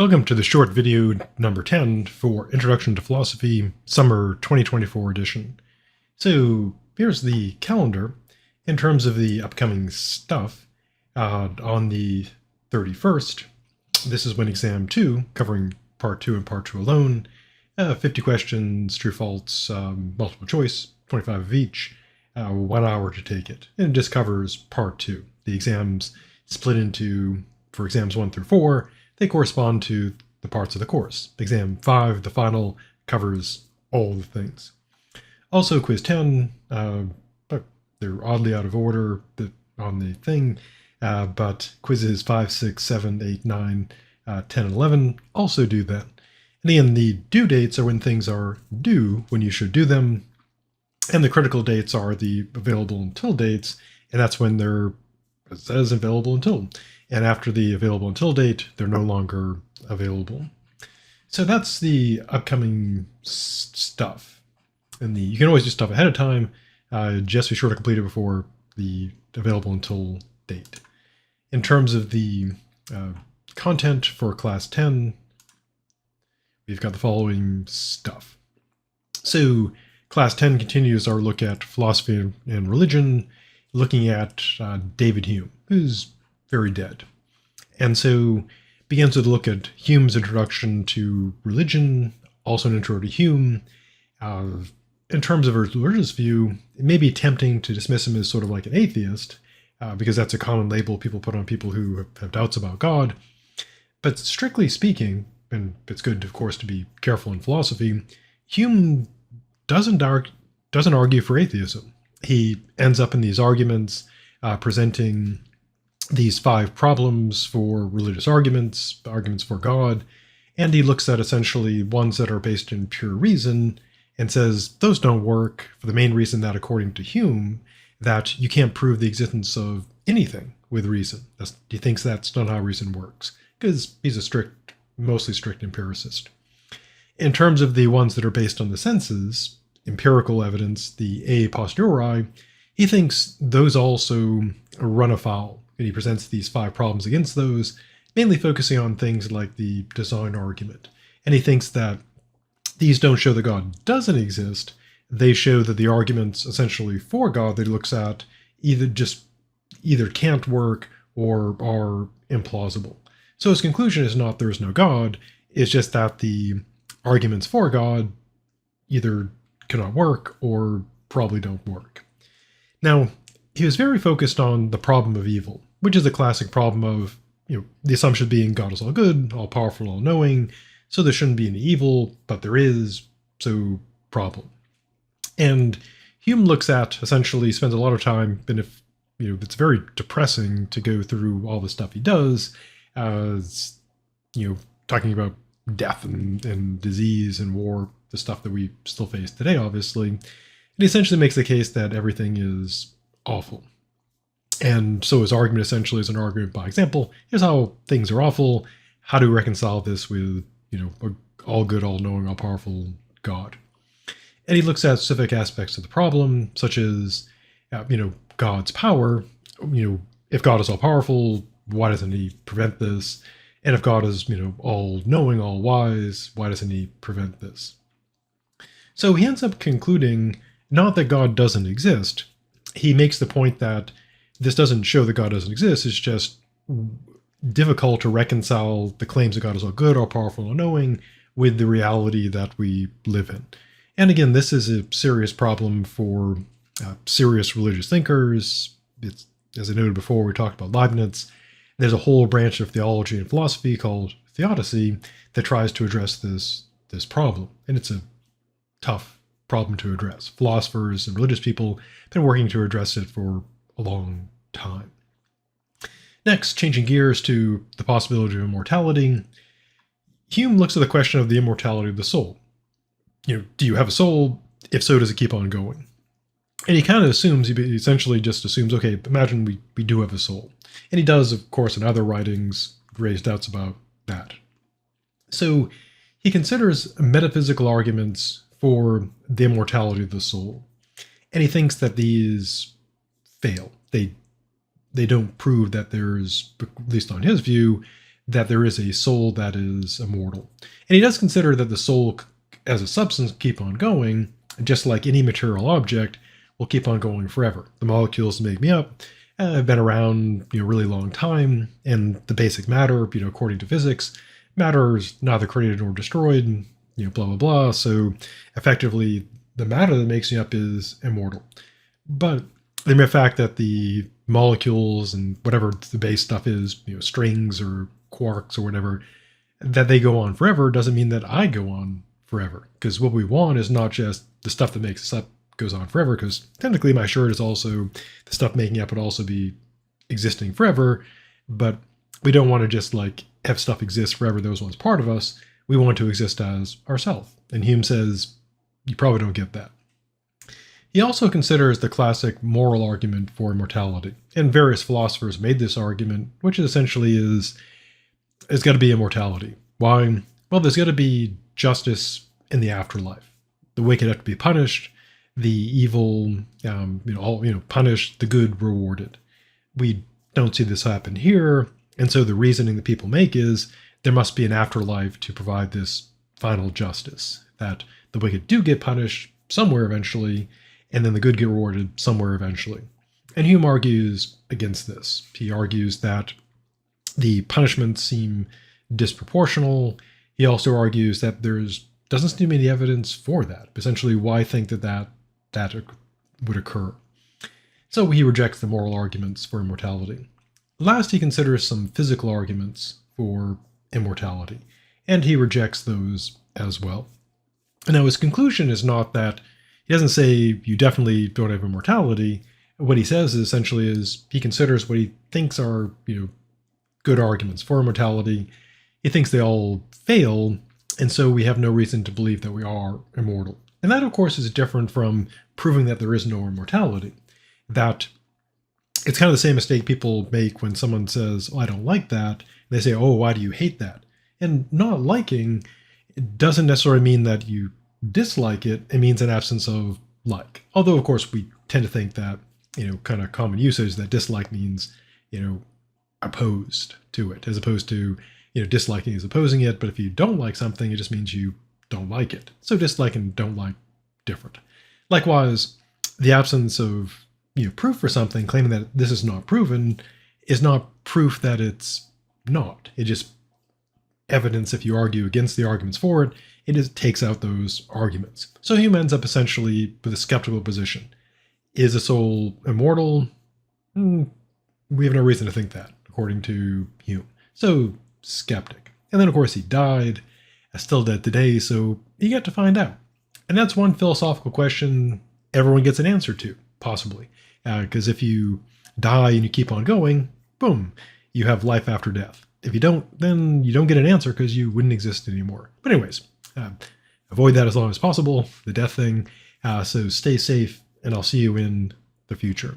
Welcome to the short video number 10 for Introduction to Philosophy, Summer 2024 edition. So here's the calendar in terms of the upcoming stuff. On the 31st, this is when Exam 2, covering Part 2 and Part 2 alone, 50 questions, true, false, multiple choice, 25 of each, 1 hour to take it. And it just covers Part 2. The exams split into, for exams 1 through 4, they correspond to the parts of the course. Exam 5, the final, covers all the things. Also, quiz 10, but they're oddly out of order on the thing, but quizzes 5, 6, 7, 8, 9, 10, and 11 also do that. And again, the due dates are when things are due, when you should do them, and the critical dates are the available until dates, and that's when they're, it says, available until. And after the available until date, they're no longer available. So that's the upcoming stuff. And you can always do stuff ahead of time. Just be sure to complete it before the available until date. In terms of the content for Class 10, we've got the following stuff. So Class 10 continues our look at philosophy and religion, looking at David Hume, who's very dead. And so begins with a look at Hume's introduction to religion, also an intro to Hume. In terms of a religious view, it may be tempting to dismiss him as sort of like an atheist, because that's a common label people put on people who have doubts about God. But strictly speaking, and it's good, of course, to be careful in philosophy, Hume doesn't argue for atheism. He ends up in these arguments presenting these 5 problems for religious arguments for God, and he looks at essentially ones that are based in pure reason and says those don't work for the main reason that, according to Hume, that you can't prove the existence of anything with reason. He thinks that's not how reason works, because he's a mostly strict empiricist. In terms of the ones that are based on the senses, empirical evidence, the a posteriori, he thinks those also run afoul. And he presents these 5 problems against those, mainly focusing on things like the design argument. And he thinks that these don't show that God doesn't exist. They show that the arguments essentially for God that he looks at either can't work or are implausible. So his conclusion is not there's no God, it's just that the arguments for God either cannot work or probably don't work. Now, he was very focused on the problem of evil, which is a classic problem of, the assumption being God is all good, all powerful, all knowing, so there shouldn't be any evil, but there is, so problem. And Hume looks at, essentially spends a lot of time, and if, it's very depressing to go through all the stuff he does, talking about death and disease and war, the stuff that we still face today, obviously. And he essentially makes the case that everything is awful. And so his argument essentially is an argument by example. Here's how things are awful. How do we reconcile this with, all good, all knowing, all powerful God? And he looks at specific aspects of the problem, such as, God's power. If God is all powerful, why doesn't he prevent this? And if God is, all knowing, all wise, why doesn't he prevent this? So he ends up concluding not that God doesn't exist. He makes the point that this doesn't show that God doesn't exist. It's just difficult to reconcile the claims that God is all good, all powerful, all knowing with the reality that we live in. And again, this is a serious problem for serious religious thinkers. It's, as I noted before, we talked about Leibniz. There's a whole branch of theology and philosophy called theodicy that tries to address this problem. And it's a tough problem to address. Philosophers and religious people have been working to address it for a long time. Next, changing gears to the possibility of immortality, Hume looks at the question of the immortality of the soul. Do you have a soul? If so, does it keep on going? And he kind of assumes, he essentially just assumes, okay, imagine we do have a soul. And he does, of course, in other writings, raise doubts about that. So he considers metaphysical arguments for the immortality of the soul. And he thinks that these fail. They don't prove that there's, at least on his view, that there is a soul that is immortal. And he does consider that the soul as a substance keep on going, just like any material object will keep on going forever. The molecules that make me up have been around a really long time, and the basic matter, according to physics, matter is neither created nor destroyed, blah, blah, blah. So effectively, the matter that makes me up is immortal. But the mere fact that the molecules and whatever the base stuff is, strings or quarks or whatever, that they go on forever doesn't mean that I go on forever. Because what we want is not just the stuff that makes us up goes on forever, because technically my shirt is also, the stuff making up would also be existing forever, but we don't want to just like have stuff exist forever that was once part of us. We want to exist as ourselves. And Hume says, you probably don't get that. He also considers the classic moral argument for immortality, and various philosophers made this argument, which essentially is, there's got to be immortality. Why? Well, there's got to be justice in the afterlife. The wicked have to be punished, the evil, punished, the good rewarded. We don't see this happen here, and so the reasoning that people make is there must be an afterlife to provide this final justice, that the wicked do get punished somewhere eventually, and then the good get rewarded somewhere eventually. And Hume argues against this. He argues that the punishments seem disproportional. He also argues that doesn't seem to be any evidence for that. Essentially, why think that would occur? So he rejects the moral arguments for immortality. Last, he considers some physical arguments for immortality, and he rejects those as well. Now, his conclusion is not that he doesn't say you definitely don't have immortality. What he says essentially is he considers what he thinks are, good arguments for immortality. He thinks they all fail, and so we have no reason to believe that we are immortal. And that, of course, is different from proving that there is no immortality. That it's kind of the same mistake people make when someone says, oh, I don't like that. And they say, oh, why do you hate that? And not liking doesn't necessarily mean that you dislike it. It means an absence of like. Although, of course, we tend to think that, kind of common usage, that dislike means, opposed to it, as opposed to, disliking is opposing it. But if you don't like something, it just means you don't like it. So dislike and don't like, different. Likewise, the absence of, proof for something, claiming that this is not proven, is not proof that it's not. It just evidence, if you argue against the arguments for it, it just takes out those arguments. So Hume ends up essentially with a skeptical position. Is a soul immortal? We have no reason to think that, according to Hume. So, skeptic. And then, of course, he died, still dead today, so you get to find out. And that's one philosophical question everyone gets an answer to, possibly. Because if you die and you keep on going, boom, you have life after death. If you don't, then you don't get an answer because you wouldn't exist anymore. But anyways, avoid that as long as possible, the death thing. So stay safe, and I'll see you in the future.